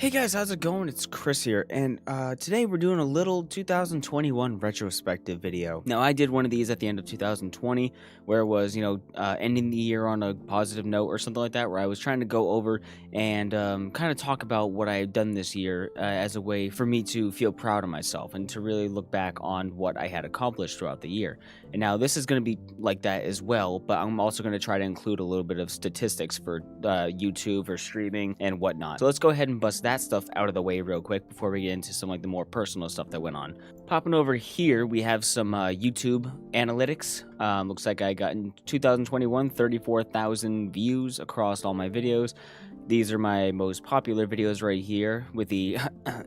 Hey guys, how's it going? It's Chris here, and today we're doing a little 2021 retrospective video. Now, I did one of these at the end of 2020, where it was, ending the year on a positive note or something like that, where I was trying to go over and kind of talk about what I had done this year as a way for me to feel proud of myself and to really look back on what I had accomplished throughout the year. And now this is going to be like that as well, but I'm also going to try to include a little bit of statistics for YouTube or streaming and whatnot. So let's go ahead and bust that stuff out of the way real quick before we get into some like the more personal stuff that went on. Popping over here, we have some YouTube analytics. Looks like I got in 2021 34,000 views across all my videos. These are my most popular videos right here, with the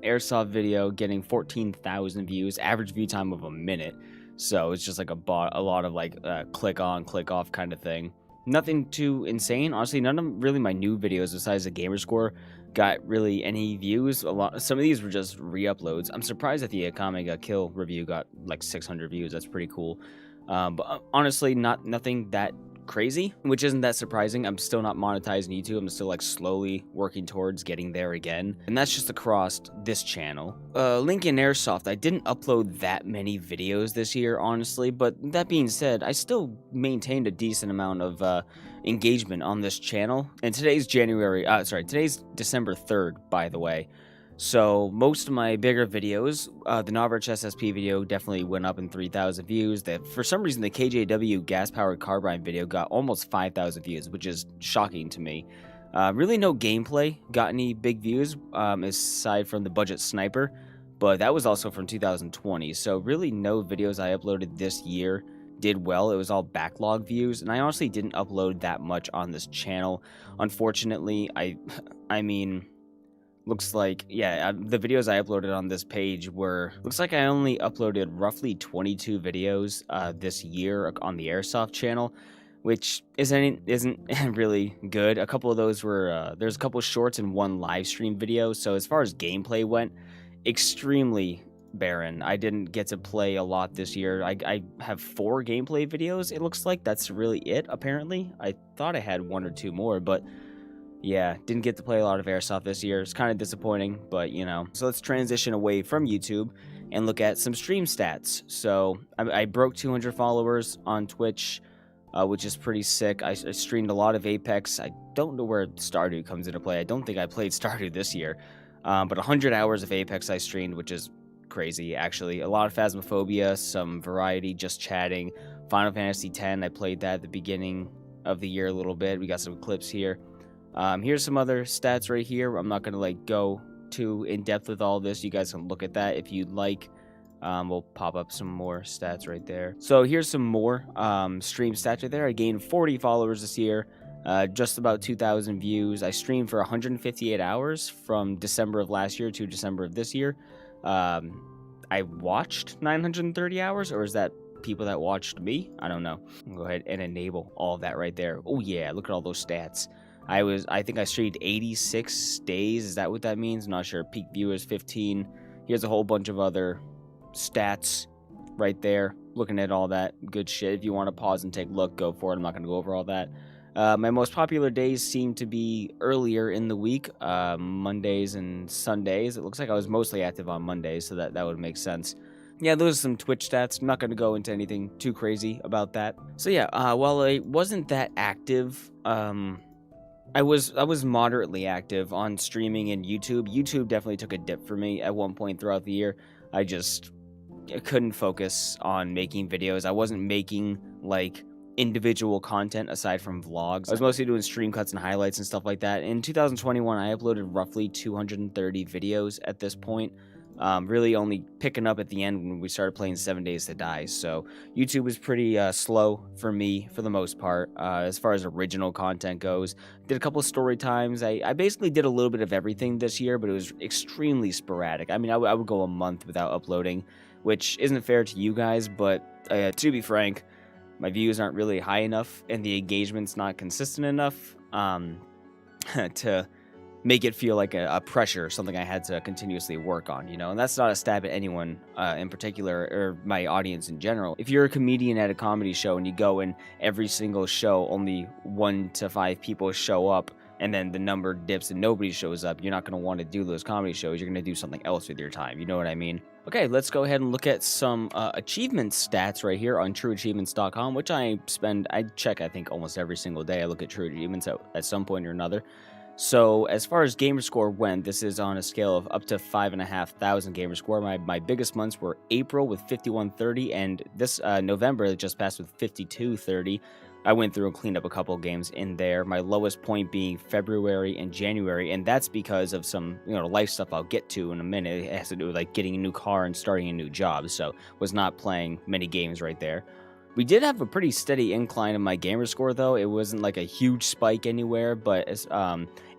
airsoft video getting 14,000 views, average view time of a minute. So it's just like a lot of like click on, click off kind of thing. Nothing too insane. Honestly, none of really my new videos besides the gamer score got really any views. Some of these were just re-uploads. I'm surprised that the Akame Kill review got like 600 views. That's pretty cool. But honestly, nothing that crazy, which isn't that surprising. I'm still not monetizing YouTube. I'm still like slowly working towards getting there again, and that's just across this channel. Linkin Airsoft, I didn't upload that many videos this year, honestly, but that being said, I still maintained a decent amount of engagement on this channel. And today's today's December 3rd, by the way. So most of my bigger videos, the Novrich SSP video definitely went up in 3,000 views. That for some reason the KJW gas-powered carbine video got almost 5,000 views, which is shocking to me. Really no gameplay got any big views, aside from the budget sniper, but that was also from 2020. So really no videos I uploaded this year did well. It was all backlog views, and I honestly didn't upload that much on this channel. Unfortunately, I mean, looks like, yeah, the videos I uploaded on this page looks like I only uploaded roughly 22 videos this year on the Airsoft channel, which isn't really good. A couple of those were, there's a couple of shorts and one live stream video, so as far as gameplay went, extremely barren. I didn't get to play a lot this year. I have 4 gameplay videos, it looks like. That's really it, apparently. I thought I had 1 or 2 more, but yeah, didn't get to play a lot of Airsoft this year. It's kind of disappointing, but you know. So let's transition away from YouTube and look at some stream stats. So I broke 200 followers on Twitch, which is pretty sick. I streamed a lot of Apex. I don't know where Stardew comes into play. I don't think I played Stardew this year. But 100 hours of Apex I streamed, which is crazy, actually. A lot of Phasmophobia, some variety, just chatting. Final Fantasy X, I played that at the beginning of the year a little bit. We got some clips here. Here's some other stats right here. I'm not going to like go too in depth with all this. You guys can look at that if you'd like. We'll pop up some more stats right there. So here's some more stream stats right there. I gained 40 followers this year, just about 2,000 views. I streamed for 158 hours from December of last year to December of this year. I watched 930 hours, or is that people that watched me? I don't know. I'll go ahead and enable all of that right there. Oh yeah, look at all those stats. I think I streamed 86 days. Is that what that means? I'm not sure. Peak viewers 15. Here's a whole bunch of other stats right there. Looking at all that good shit. If you want to pause and take a look, go for it. I'm not going to go over all that. My most popular days seem to be earlier in the week, Mondays and Sundays. It looks like I was mostly active on Mondays, so that would make sense. Yeah, those are some Twitch stats. I'm not going to go into anything too crazy about that. So yeah, while I wasn't that active, I was moderately active on streaming and YouTube. YouTube definitely took a dip for me at one point throughout the year. I couldn't focus on making videos. I wasn't making like individual content aside from vlogs. I was mostly doing stream cuts and highlights and stuff like that. In 2021, I uploaded roughly 230 videos at this point. Really only picking up at the end when we started playing 7 Days to Die. So YouTube was pretty slow for me for the most part, as far as original content goes. Did a couple of story times. I basically did a little bit of everything this year, but it was extremely sporadic. I mean, I would go a month without uploading, which isn't fair to you guys, but to be frank, my views aren't really high enough and the engagement's not consistent enough to make it feel like a pressure, something I had to continuously work on, you know? And that's not a stab at anyone in particular, or my audience in general. If you're a comedian at a comedy show and you go and every single show only 1 to 5 people show up, and then the number dips and nobody shows up, you're not going to want to do those comedy shows. You're going to do something else with your time. You know what I mean? Okay, let's go ahead and look at some achievement stats right here on trueachievements.com, which I check, I think, almost every single day. I look at true achievements at some point or another. So as far as gamerscore went, this is on a scale of up to 5,500 gamerscore. My biggest months were April with 5130, and this November that just passed with 5230. I went through and cleaned up a couple of games in there. My lowest point being February and January, and that's because of some life stuff I'll get to in a minute. It has to do with like getting a new car and starting a new job, so was not playing many games right there. We did have a pretty steady incline in my gamer score, though. It wasn't like a huge spike anywhere, but as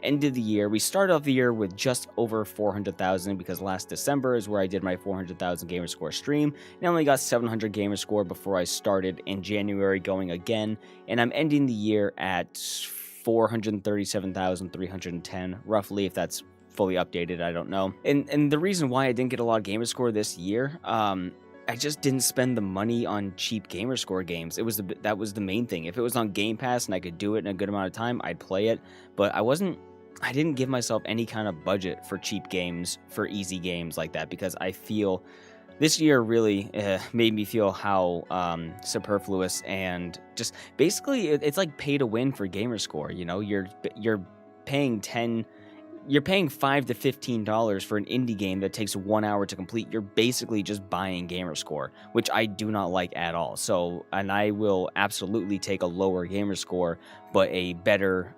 end of the year, we started off the year with just over 400,000 because last December is where I did my 400,000 gamer score stream, and I only got 700 gamer score before I started in January going again, and I'm ending the year at 437,310 roughly, if that's fully updated, I don't know. And the reason why I didn't get a lot of gamer score this year, I just didn't spend the money on cheap gamerscore games. That was the main thing. If it was on Game Pass and I could do it in a good amount of time, I'd play it. But I didn't give myself any kind of budget for cheap games, for easy games like that, because I feel this year really made me feel how superfluous and just basically it's like pay to win for gamerscore. You're paying $5 to $15 for an indie game that takes 1 hour to complete. You're basically just buying gamerscore, which I do not like at all. And I will absolutely take a lower gamerscore, but a better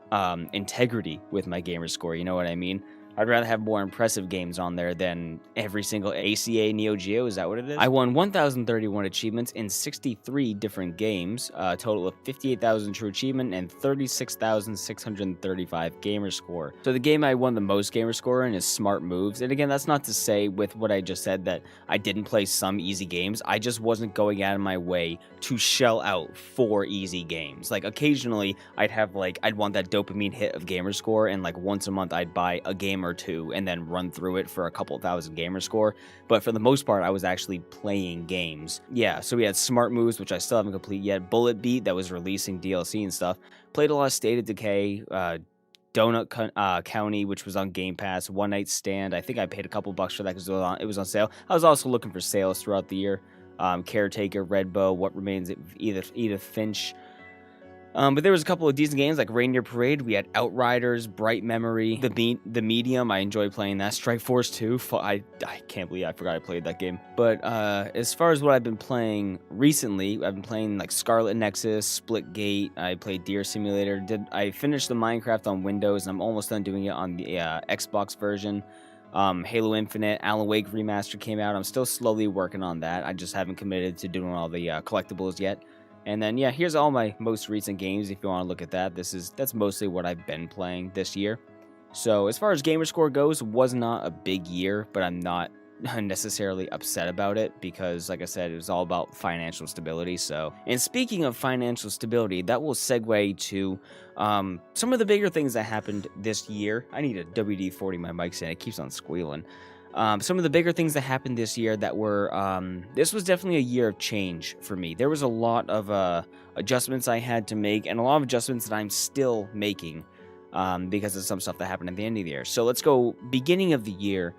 integrity with my gamerscore. You know what I mean? I'd rather have more impressive games on there than every single ACA Neo Geo. Is that what it is? I won 1,031 achievements in 63 different games, a total of 58,000 true achievement and 36,635 gamer score. So the game I won the most gamer score in is Smart Moves. And again, that's not to say with what I just said that I didn't play some easy games. I just wasn't going out of my way to shell out for easy games. Like occasionally I'd want that dopamine hit of gamer score, and like once a month I'd buy a game or two and then run through it for a couple thousand gamer score. But for the most part, I was actually playing games. Yeah, so we had Smart Moves, which I still haven't complete yet. Bullet Beat, that was releasing DLC and stuff. Played a lot of State of Decay, Donut County, which was on Game Pass. One Night Stand, I think I paid a couple bucks for that because it was on sale. I was also looking for sales throughout the year. Caretaker, Red Bow, What Remains of Edith Finch. But there was a couple of decent games like Rainier Parade. We had Outriders, Bright Memory, The Medium. I enjoy playing that. Strike Force 2. I can't believe I forgot I played that game. But as far as what I've been playing recently, I've been playing like Scarlet Nexus, Splitgate. I played Deer Simulator. I finished the Minecraft on Windows, and I'm almost done doing it on the Xbox version. Halo Infinite, Alan Wake Remastered came out. I'm still slowly working on that. I just haven't committed to doing all the collectibles yet. And then, yeah, here's all my most recent games if you want to look at that. That's mostly what I've been playing this year. So as far as gamerscore goes, was not a big year, but I'm not necessarily upset about it because, like I said, it was all about financial stability. So, and speaking of financial stability, that will segue to some of the bigger things that happened this year. I need a WD-40 my mic's in. It keeps on squealing. Some of the bigger things that happened this year that were, this was definitely a year of change for me. There was a lot of adjustments I had to make, and a lot of adjustments that I'm still making because of some stuff that happened at the end of the year. So let's go beginning of the year.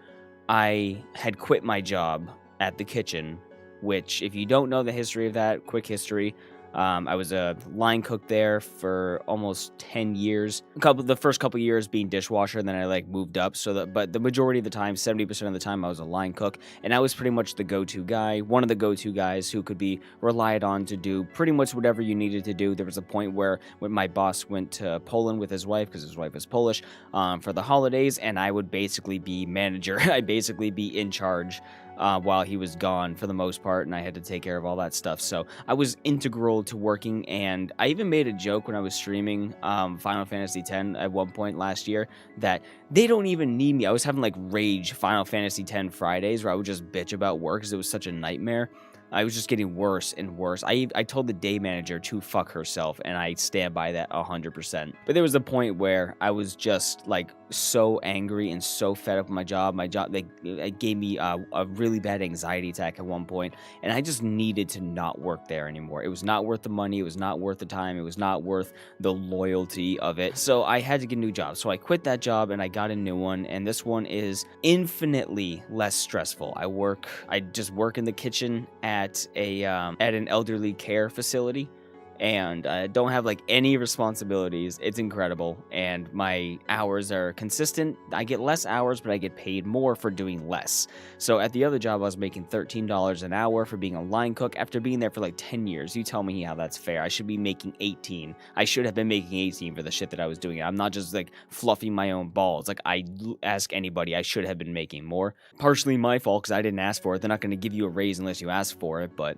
I had quit my job at the kitchen, which if you don't know the history of that, quick history, I was a line cook there for almost 10 years. The first couple years being dishwasher, and then I moved up. But the majority of the time, 70% of the time, I was a line cook, and I was pretty much the go-to guy, one of the go-to guys who could be relied on to do pretty much whatever you needed to do. There was a point where when my boss went to Poland with his wife, because his wife is Polish, for the holidays, and I would basically be manager. I'd basically be in charge while he was gone for the most part, and I had to take care of all that stuff. So I was integral to working, and I even made a joke when I was streaming Final Fantasy X at one point last year that they don't even need me. I was having rage Final Fantasy X Fridays where I would just bitch about work because it was such a nightmare. I was just getting worse and worse. I told the day manager to fuck herself, and I stand by that 100%. But there was a point where I was just so angry and so fed up with my job. It gave me a really bad anxiety attack at one point, and I just needed to not work there anymore. It was not worth the money. It was not worth the time. It was not worth the loyalty of it. So I had to get a new job. So I quit that job and I got a new one, and this one is infinitely less stressful. I just work in the kitchen at an elderly care facility, and I don't have like any responsibilities. It's incredible, and my hours are consistent. I get less hours, but I get paid more for doing less. So at the other job, I was making $13 an hour for being a line cook after being there for like 10 years. You tell me how that's fair. I should be making 18. I should have been making 18 for the shit that I was doing. I'm not just like fluffing my own balls. Like, I ask anybody, I should have been making more. Partially my fault because I didn't ask for it. They're not going to give you a raise unless you ask for it, but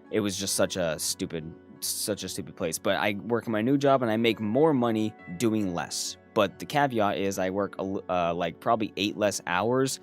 it was just such a stupid place. But I work in my new job and I make more money doing less. But the caveat is I work like probably 8 less hours,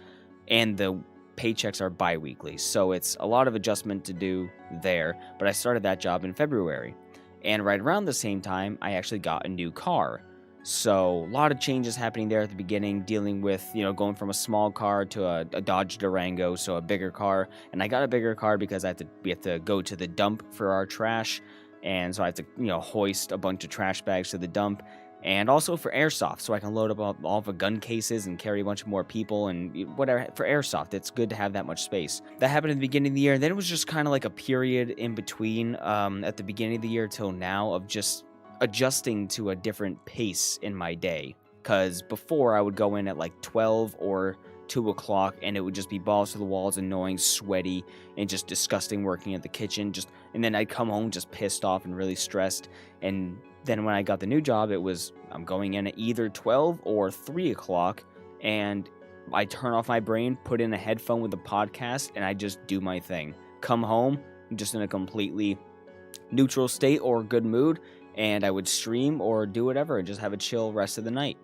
and the paychecks are bi-weekly. So it's a lot of adjustment to do there. But I started that job in February, and right around the same time, I actually got a new car. So a lot of changes happening there at the beginning, dealing with, going from a small car to a Dodge Durango, so a bigger car. And I got a bigger car because we have to go to the dump for our trash. And so I have to, hoist a bunch of trash bags to the dump. And also for airsoft, so I can load up all the gun cases and carry a bunch more people and whatever. For airsoft, it's good to have that much space. That happened at the beginning of the year. And then it was just kind of like a period in between at the beginning of the year till now of just adjusting to a different pace in my day. Because before I would go in at like 12 or 2 o'clock and it would just be balls to the walls, annoying, sweaty, and just disgusting working at the kitchen. And then I'd come home just pissed off and really stressed. And then when I got the new job, I'm going in at either 12 or 3 o'clock, and I turn off my brain, put in a headphone with a podcast, and I just do my thing. Come home just in a completely neutral state or good mood, and I would stream or do whatever and just have a chill rest of the night.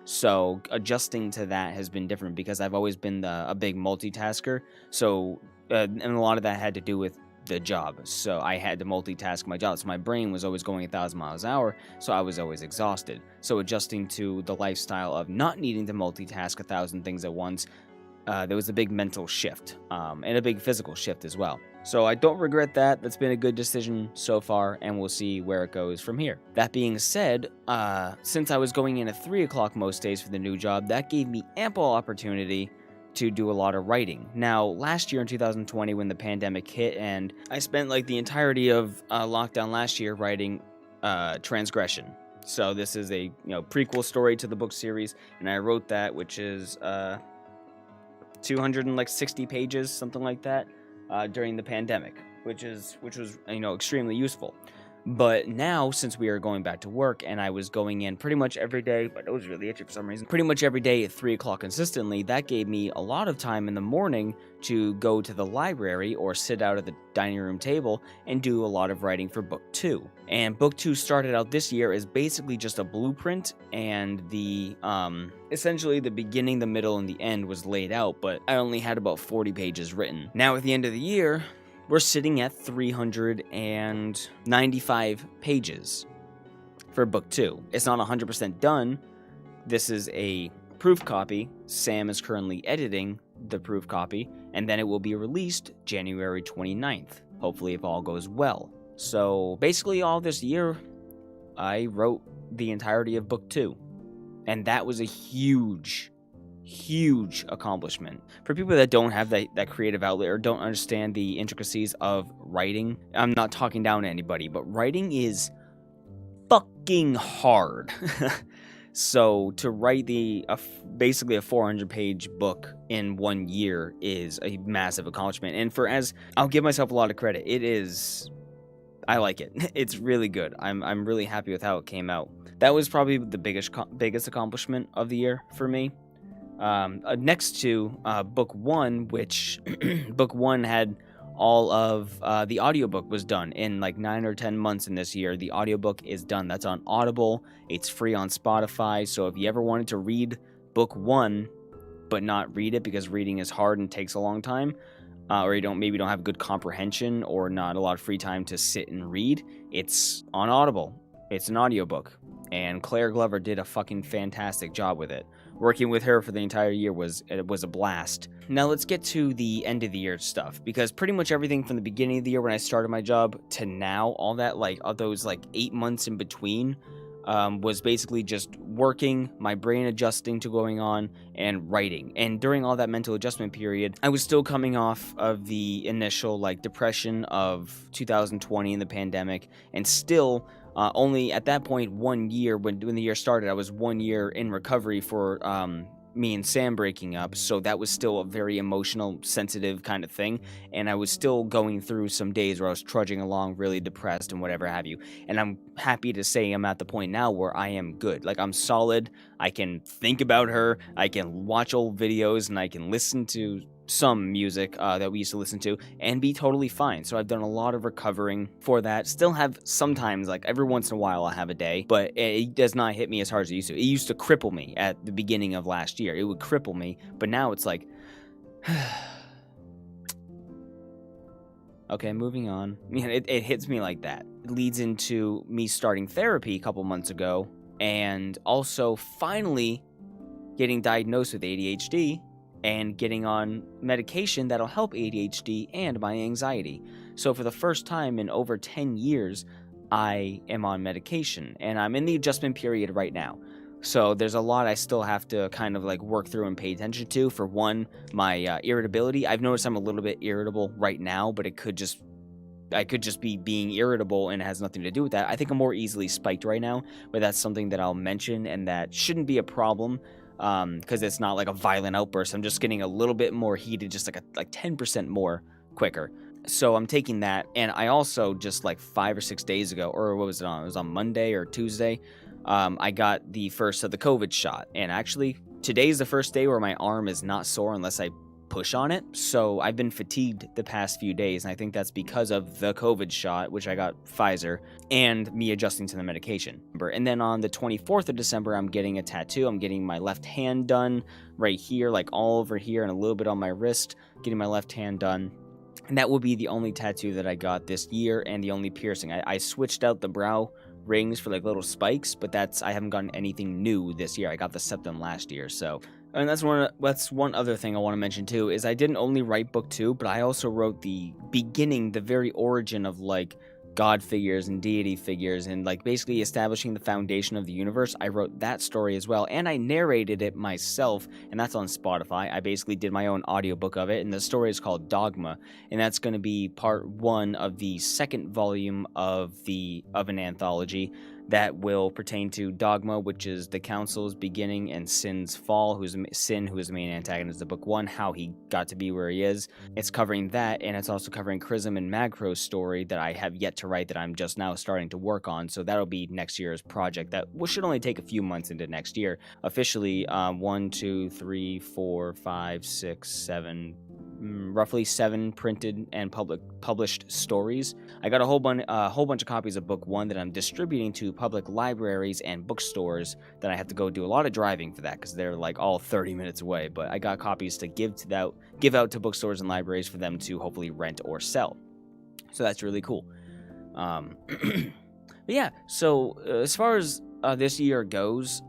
So adjusting to that has been different because I've always been a big multitasker. So and a lot of that had to do with the job. So I had to multitask my job. So my brain was always going 1,000 miles an hour. So I was always exhausted. So adjusting to the lifestyle of not needing to multitask 1,000 things at once, there was a big mental shift and a big physical shift as well. So I don't regret that. That's been a good decision so far, and we'll see where it goes from here. That being said, since I was going in at 3 o'clock most days for the new job, that gave me ample opportunity to do a lot of writing. Now, last year in 2020, when the pandemic hit, and I spent like the entirety of lockdown last year writing Transgression. So this is a prequel story to the book series, and I wrote that, which is 260 pages, something like that. During the pandemic, which was extremely useful. But now, since we are going back to work, and I was going in pretty much every day, but it was really itchy for some reason, pretty much every day at 3 o'clock consistently, that gave me a lot of time in the morning to go to the library or sit out at the dining room table and do a lot of writing for book 2. And book 2 started out this year as basically just a blueprint, and the essentially the beginning, the middle, and the end was laid out, but I only had about 40 pages written. Now at the end of the year, we're sitting at 395 pages for book 2. It's not 100% done. This is a proof copy. Sam is currently editing the proof copy, and then it will be released January 29th, hopefully if all goes well. So basically all this year, I wrote the entirety of book 2, and that was a huge accomplishment. For people that don't have that creative outlet or don't understand the intricacies of writing, I'm not talking down to anybody, but writing is fucking hard. So to write basically a 400-page book in 1 year is a massive accomplishment. And I'll give myself a lot of credit. I like it. It's really good. I'm really happy with how it came out. That was probably the biggest accomplishment of the year for me. Next to book 1, which book 1 had all of the audiobook was done in like 9 or 10 months in this year. The audiobook is done. That's on Audible. It's free on Spotify. So if you ever wanted to read book 1 but not read it because reading is hard and takes a long time, or you don't have good comprehension or not a lot of free time to sit and read, it's on Audible. It's an audiobook, and Claire Glover did a fucking fantastic job with it. working with her for the entire year was a blast. Now let's get to the end of the year stuff, because pretty much everything from the beginning of the year when I started my job to now, all that, like, all those, like, 8 months in between, was basically just working, my brain adjusting to going on, and writing. And during all that mental adjustment period, I was still coming off of the initial, like, depression of 2020 and the pandemic, and still only at that point 1 year, when the year started, I was 1 year in recovery for me and Sam breaking up, so that was still a very emotional, sensitive kind of thing, and I was still going through some days where I was trudging along really depressed and whatever have you, and I'm happy to say I'm at the point now where I am good. Like, I'm solid, I can think about her, I can watch old videos, and I can listen to some music that we used to listen to and be totally fine. So I've done a lot of recovering for that. Still have sometimes, like every once in a while, I'll have a day, but it does not hit me as hard as it used to. It used to cripple me at the beginning of last year. It would cripple me, but now it's like, okay, moving on. It hits me like that. It leads into me starting therapy a couple months ago, and also finally getting diagnosed with ADHD and getting on medication that'll help ADHD and my anxiety. So for the first time in over 10 years, I am on medication, and I'm in the adjustment period right now. So there's a lot I still have to kind of like work through and pay attention to. For one, my irritability. I've noticed I'm a little bit irritable right now, but I could just be being irritable, and it has nothing to do with that. I think I'm more easily spiked right now, but that's something that I'll mention, and that shouldn't be a problem. Because it's not like a violent outburst. I'm just getting a little bit more heated, just like 10% more quicker. So I'm taking that, and I also just like 5 or 6 days ago, or what was it on? It was on Monday or Tuesday. I got the first of the COVID shot, and actually today's the first day where my arm is not sore unless I push on it. So I've been fatigued the past few days, and I think that's because of the COVID shot, which I got Pfizer, and me adjusting to the medication. And then on the 24th of December, I'm getting a tattoo. I'm getting my left hand done right here, like all over here, and a little bit on my wrist, getting my left hand done. And that will be the only tattoo that I got this year, and the only piercing. I switched out the brow rings for like little spikes, but I haven't gotten anything new this year. I got the septum last year, so. And that's one other thing I want to mention too, is I didn't only write book 2, but I also wrote the beginning, the very origin of like God figures and deity figures, and like basically establishing the foundation of the universe. I wrote that story as well, and I narrated it myself, and that's on Spotify. I basically did my own audiobook of it, and the story is called Dogma, and that's going to be part 1 of the second volume of an anthology that will pertain to Dogma, which is the Council's beginning, and Sin's fall, who is the main antagonist of book 1, how he got to be where he is. It's covering that, and it's also covering Chrism and Magcro's story that I have yet to write, that I'm just now starting to work on, so that'll be next year's project. That should only take a few months into next year. Officially, 1, 2, 3, 4, 5, 6, 7... roughly 7 printed and published stories. I got a whole bunch of copies of book 1 that I'm distributing to public libraries and bookstores that I have to go do a lot of driving for that, because they're like all 30 minutes away, but I got copies to give out to bookstores and libraries for them to hopefully rent or sell. So that's really cool. But yeah, so as far as this year goes,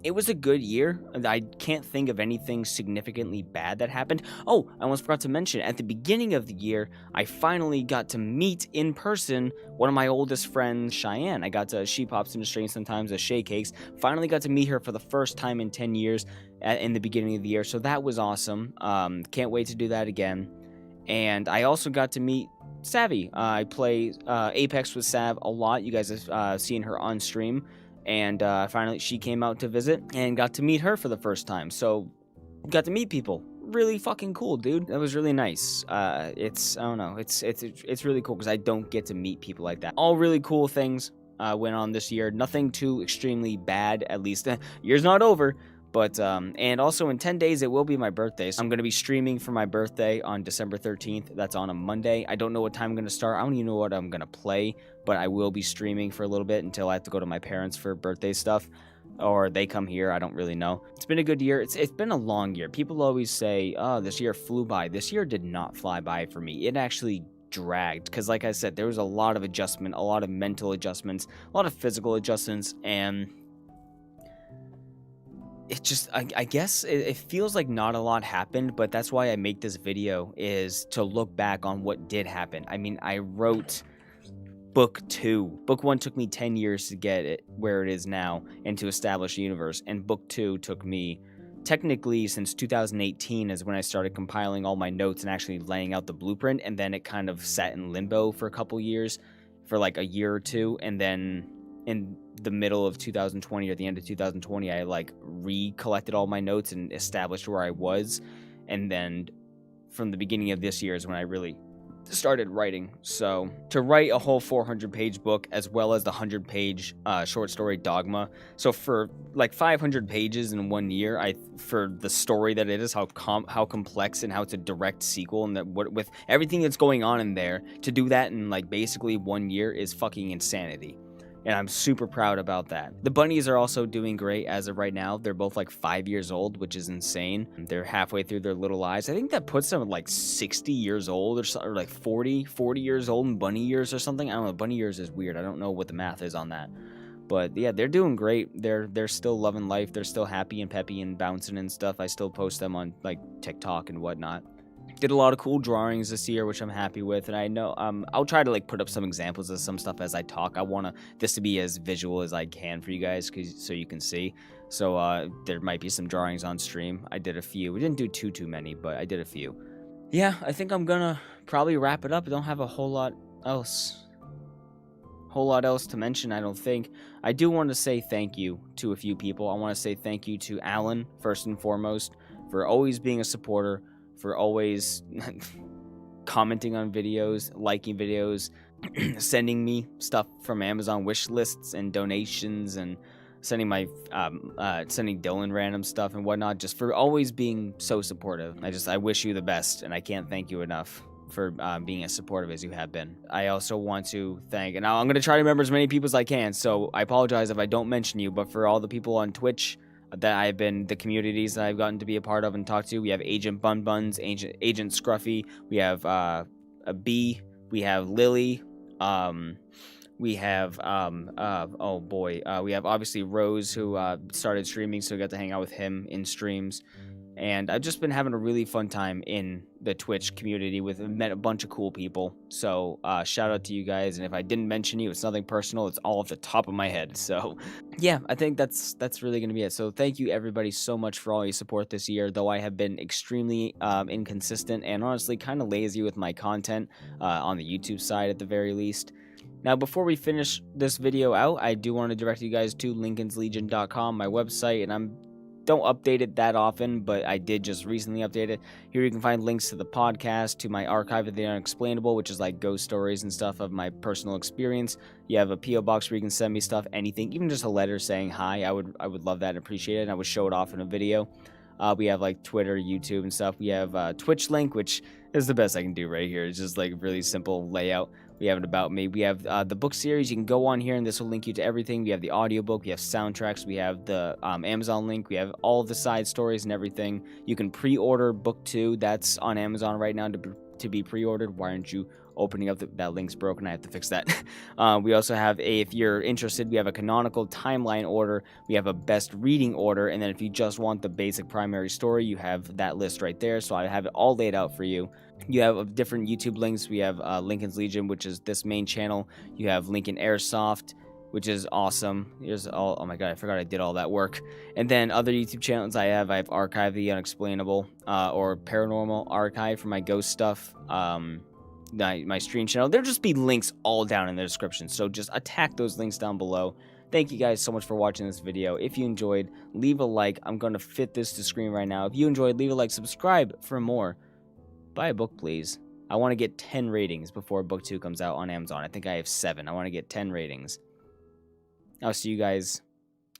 it was a good year. I can't think of anything significantly bad that happened. Oh, I almost forgot to mention, at the beginning of the year, I finally got to meet in person one of my oldest friends, Cheyenne. She pops into stream sometimes as Shay Cakes. Finally got to meet her for the first time in 10 years in the beginning of the year, so that was awesome. Can't wait to do that again. And I also got to meet Savvy. I play Apex with Sav a lot. You guys have seen her on stream. And finally, she came out to visit and got to meet her for the first time. So, got to meet people. Really fucking cool, dude. That was really nice. I don't know. It's really cool because I don't get to meet people like that. All really cool things went on this year. Nothing too extremely bad, at least. Year's not over. But, and also in 10 days, it will be my birthday. So I'm going to be streaming for my birthday on December 13th. That's on a Monday. I don't know what time I'm going to start. I don't even know what I'm going to play. But I will be streaming for a little bit until I have to go to my parents for birthday stuff. Or they come here. I don't really know. It's been a good year. It's been a long year. People always say, oh, this year flew by. This year did not fly by for me. It actually dragged. Because like I said, there was a lot of adjustment, a lot of mental adjustments, a lot of physical adjustments, and it just, I guess it feels like not a lot happened, but that's why I make this video, is to look back on what did happen. I mean, I wrote book 2. Book 1 took me 10 years to get it where it is now and to establish the universe, and book 2 took me technically since 2018 is when I started compiling all my notes and actually laying out the blueprint, and then it kind of sat in limbo for a couple years, for like a year or two, and then in the middle of 2020 or the end of 2020, I like recollected all my notes and established where I was, and then from the beginning of this year is when I really started writing. So to write a whole 400-page book as well as the 100-page short story Dogma, so for like 500 pages in 1 year, for the story that it is, how complex and how it's a direct sequel, and that with everything that's going on in there, to do that in like basically 1 year is fucking insanity. And I'm super proud about that. The bunnies are also doing great as of right now. They're both like 5 years old, which is insane. They're halfway through their little lives. I think that puts them at like 60 years old or like 40 years old in bunny years or something. I don't know. Bunny years is weird. I don't know what the math is on that. But yeah, they're doing great. They're still loving life. They're still happy and peppy and bouncing and stuff. I still post them on like TikTok and whatnot. Did a lot of cool drawings this year, which I'm happy with, and I know I'll try to like put up some examples of some stuff as I talk. I want this to be as visual as I can for you guys, so you can see. So there might be some drawings on stream. I did a few. We didn't do too many, but I did a few. Yeah, I think I'm gonna probably wrap it up. I don't have a whole lot else to mention, I don't think. I do want to say thank you to a few people. I want to say thank you to Alan, first and foremost, for always being a supporter, for always commenting on videos, liking videos, sending me stuff from Amazon wish lists and donations, and sending sending Dylan random stuff and whatnot, just for always being so supportive. I wish you the best, and I can't thank you enough for being as supportive as you have been. I also want to thank, and I'm going to try to remember as many people as I can, so I apologize if I don't mention you, but for all the people on Twitch that I've been, the communities that I've gotten to be a part of and talk to, we have Agent Bun Buns, Agent Scruffy, we have a B, we have Lily, we have we have obviously Rose, who started streaming, so I got to hang out with him in streams. And I've just been having a really fun time in the Twitch community met a bunch of cool people. So shout out to you guys. And if I didn't mention you, it's nothing personal. It's all off the top of my head. So yeah, I think that's really going to be it. So thank you everybody so much for all your support this year, though I have been extremely inconsistent and honestly kind of lazy with my content on the YouTube side at the very least. Now, before we finish this video out, I do want to direct you guys to linkinslegion.com, my website, and don't update it that often, but I did just recently update it. Here you can find links to the podcast, to my archive of the Unexplainable, which is like ghost stories and stuff of my personal experience. You have a P.O. box where you can send me stuff, anything, even just a letter saying hi. I would love that and appreciate it, and I would show it off in a video. We have like Twitter, YouTube, and stuff. We have Twitch link, which is the best I can do right here. It's just like really simple layout. We have an About Me. We have the book series. You can go on here, and this will link you to everything. We have the audiobook. We have soundtracks. We have the Amazon link. We have all of the side stories and everything. You can pre-order book 2. That's on Amazon right now to be pre-ordered. Why aren't you opening up? That link's broken. I have to fix that. We also have if you're interested, we have a canonical timeline order. We have a best reading order. And then if you just want the basic primary story, you have that list right there. So I have it all laid out for you. You have different YouTube links. We have Linkin's Legion, which is this main channel. You have Linkin Airsoft, which is awesome. Here's all. Oh my god, I forgot I did all that work. And then other YouTube channels I have Archive the Unexplainable, or Paranormal Archive for my ghost stuff. My stream channel. There'll just be links all down in the description. So just attack those links down below. Thank you guys so much for watching this video. If you enjoyed, leave a like. I'm going to fit this to screen right now. If you enjoyed, leave a like. Subscribe for more. Buy a book, please. I want to get 10 ratings before book 2 comes out on Amazon. I think I have 7. I want to get 10 ratings. I'll see you guys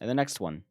in the next one.